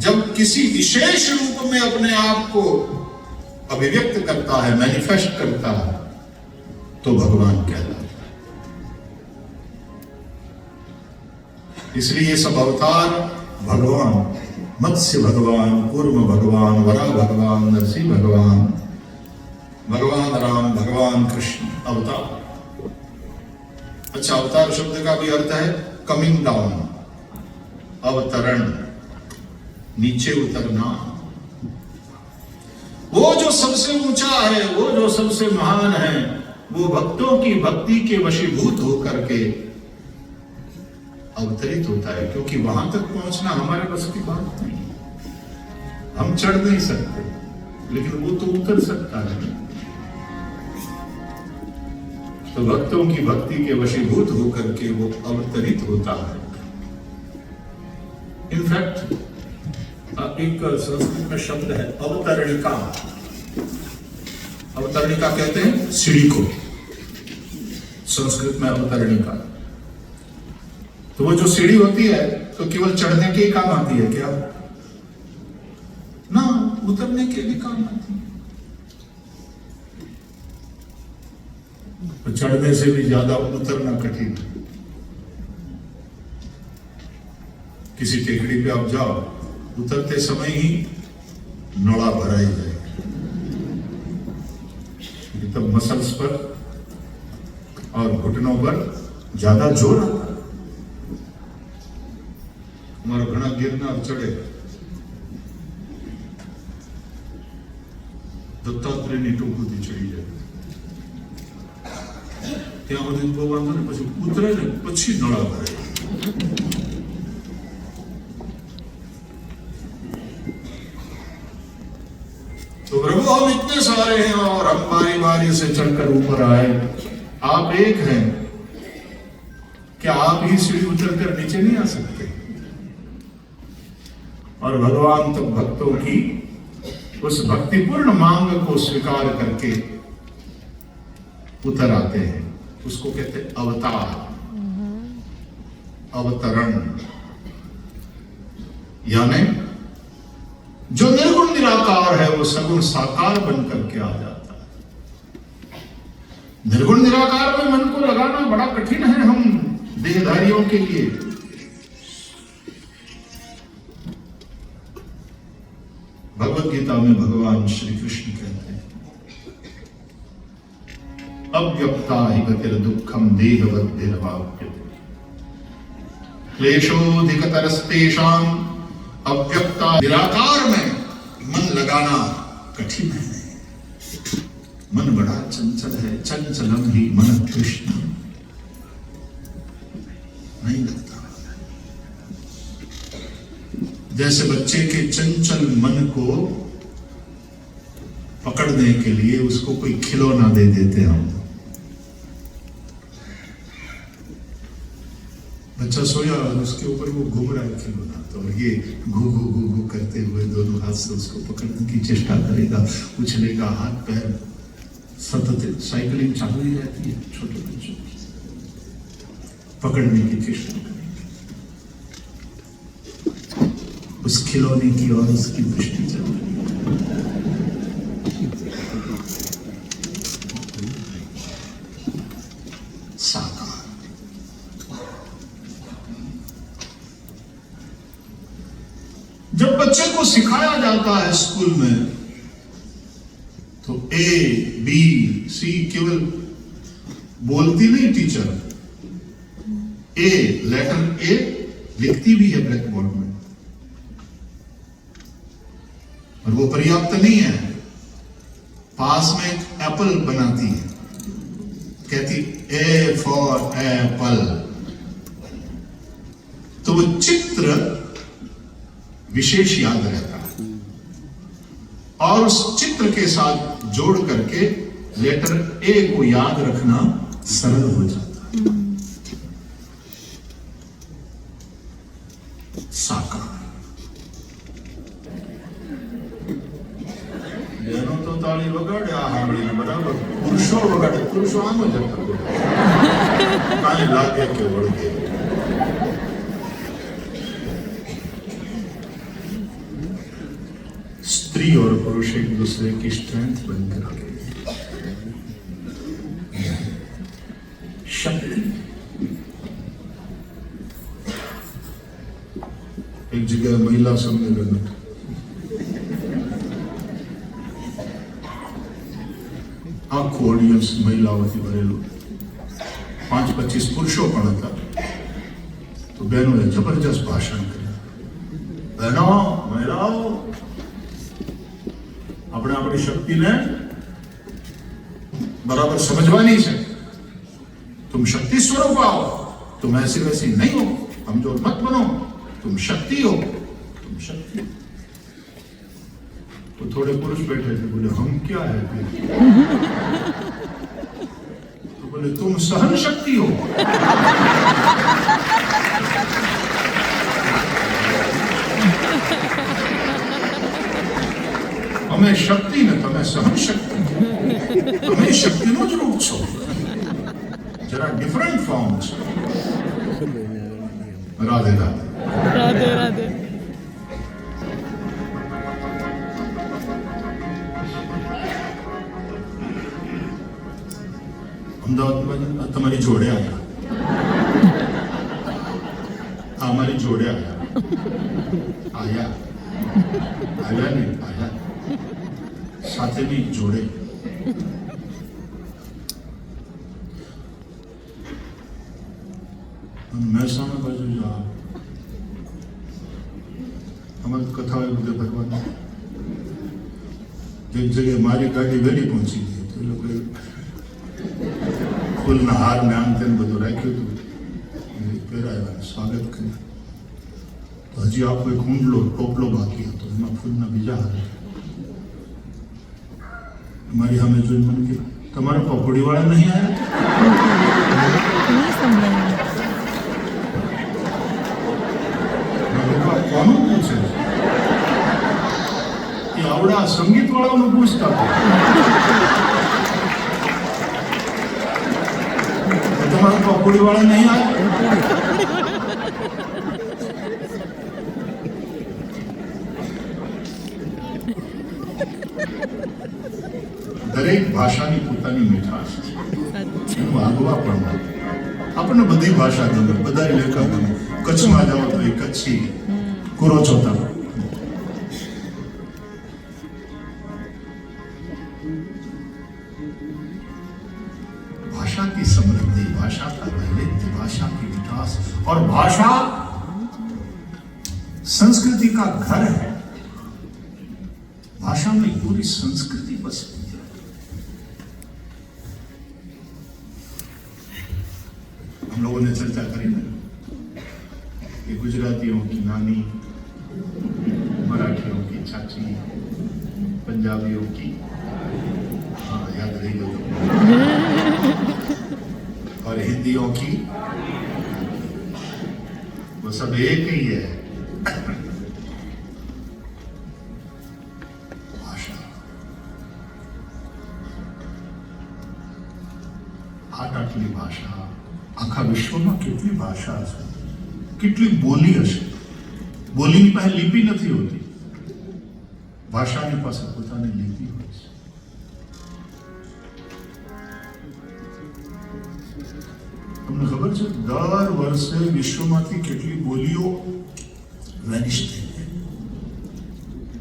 जब किसी विशेष रूप में अपने आप को अभिव्यक्त करता है, मैनिफेस्ट करता है, तो भगवान कहलाता है। इसलिए ये सब अवतार भगवान, मत्स्य भगवान, कूर्म भगवान, वराह भगवान, नरसिंह भगवान, भगवान राम, भगवान कृष्ण अवतार। अच्छा, अवतार शब्द का भी अर्थ है कमिंग डाउन, अवतरण, नीचे उतरना। वो जो सबसे ऊंचा है, वो जो सबसे महान है, वो भक्तों की भक्ति के वशीभूत होकर के अवतरित होता है, क्योंकि वहां तक पहुंचना हमारे बस की बात नहीं। हम चढ़ नहीं सकते, लेकिन वो तो उतर सकता है। तो भक्तों की भक्ति के वशीभूत होकर के वो अवतरित होता है। इनफैक्ट एक संस्कृत में शब्द है अवतरणिका। अवतरणिका कहते हैं सीढ़ी को, संस्कृत में अवतरणिका। तो वो जो सीढ़ी होती है तो केवल चढ़ने के ही काम आती है क्या? ना, उतरने के भी काम आती है। तो चढ़ने से भी ज्यादा उतरना कठिन है। किसी टेकड़ी पे आप जाओ, उतरते समय ही नोड़ा भराई जाए, तब मसल्स पर और घुटनों पर ज्यादा जोर आता है। हमारा घना गिरना और चढ़े। दत्तात्रेयની ટોપુથી ચડી જાય, ત્યાં સુધી બહુ વાંધો ને, પછી ઉતરે ને પછી નળા ભરાય। तो प्रभु हम इतने सारे हैं और हम बारी बारी से चढ़कर ऊपर आए, आप एक हैं, क्या आप ही सीढ़ी उतरकर नीचे नहीं आ सकते? और भगवान तब भक्तों की उस भक्तिपूर्ण मांग को स्वीकार करके उतर आते हैं। उसको कहते हैं अवतार, अवतरण। यानी जो निर्गुण निराकार है वो सगुण साकार बनकर के आ जाता है। निर्गुण निराकार में मन को लगाना बड़ा कठिन है हम देहधारियों के लिए। भगवत गीता में भगवान श्री कृष्ण कहते हैं अव्यक्ता हि गतिर दुखम देहवद्भिर्वाप्यते क्लेशोऽधिकतरस्तेषां। अव्यक्ता निराकार में मन लगाना कठिन है। मन बड़ा चंचल है, चंचलम ही मन कृष्ण, नहीं लगता। जैसे बच्चे के चंचल मन को पकड़ने के लिए उसको कोई खिलौना दे देते हम। बच्चा सोया और उसके ऊपर वो घूम रहा है खिलौना, तो ये घू घू घू घू करते हुए दोनों हाथ से उसको पकड़ने की चेष्टा करेगा, उछलेगा, हाथ पैर सतत साइकिलिंग चालू ही रहती है। छोटे बच्चों की पकड़ने की चेष्टा करेगा, उस खिलौने की और उसकी दृष्टि चल रही है। साकार। जब बच्चे को सिखाया जाता है स्कूल में तो ए बी सी केवल बोलती नहीं टीचर, ए लेटर ए लिखती भी है ब्लैक बोर्ड में, और वो पर्याप्त नहीं है। पास में एक एप्पल बनाती है, कहती ए फॉर एप्पल। तो वो चित्र विशेष याद रहता है और उस चित्र के साथ जोड़ करके लेटर ए को याद रखना सरल हो जाता है। साकार। बहनों तो ताली वगाड़े आ हामड़ीने बराबर, पुरुषों वगाड़े, पुरुषों आम जता काई लागे के वळगे। स्त्री और पुरुष एक दूसरे की स्ट्रेंथ बनकर के शक्ति। एक जगह महिला सम्मेलन હતું, આખું ઓડિયન્સ મહિલાઓથી ભરેલું, 5-25 પુરુષો પણ હતા. તો બહેનોએ જબરજસ્ત ભાષણ કર્યું. બહેનો, મહિલાઓ, આપણે આપણી શક્તિને बराबर समझवानी है. तुम शक्ति स्वरूप आओ, तुम ऐसे वैसे नहीं हो, कमजोर मत बनो, तुम शक्ति हो, तुम शक्ति. तो थोड़े पुरुष बैठे थे, बोले हम क्या है फिर? तो बोले तुम सहन शक्ति हो. हमें शक्ति ने तमें सहन शक्ति, તમે શક્તિનો જ રૂપ છો, જરા ડિફરન્ટ ફોર્મ છે. રાધે રાધે. રાધે રાધે. અમદાવાદમાં તમારી જોડે આવ્યા, અમારી જોડે આવ્યા ને આવ્યા સાથેની જોડે. મહેસાણા બાજુ જા અમારી કથા હોય બધે ભરવાની. એક જગ્યાએ મારી ગાડી વહેલી પહોંચી ગઈ તો એ લોકોએ ફૂલના હાર ને આમ તેમ બધું રાખ્યું હતું, પહેરાવ્યા, સ્વાગત કર્યું. તો હજી આખો એક હુંડલો ટોપલો બાકી હતો, એમાં ફૂલના બીજા હાર. મારી સામે જોઈને મને કે તમારા પકોડી વાળા નહીં આવ્યા? કોનું પૂછે એ આવડા સંગીત વાળાનું પૂછતા તમારા પકોડી વાળા નહીં આવ્યા? દરેક ભાષાની પોતાની મીઠાશ છે, એનું આગવા પણ આપણને બધી ભાષા ગમે, બધા લેખક ગમે. કચ્છમાં જાઓ તો એ કચ્છી કુરો ચોતા. भाषा की समृद्धि, भाषा का वैविध्य, भाषा की विकास और भाषा संस्कृति का घर है. भाषा में पूरी संस्कृति बसती है. हम लोगों ने चर्चा करी ना कि गुजरातियों की नानी, मराठियों की चाची, पंजाबियों की, हाँ याद रही हो तो, और हिंदियों की, वो सब एक ही है. આટલી ભાષા, આખા વિશ્વમાં કેટલી ભાષા હશે, કેટલી બોલી હશે. બોલીની પાસે લિપિ નથી હોતી, ભાષાની પાસે પોતાની લિપિ હોય છે. તમને ખબર છે દર વર્ષે વિશ્વમાંથી કેટલી બોલીઓ વેનિશ થઈ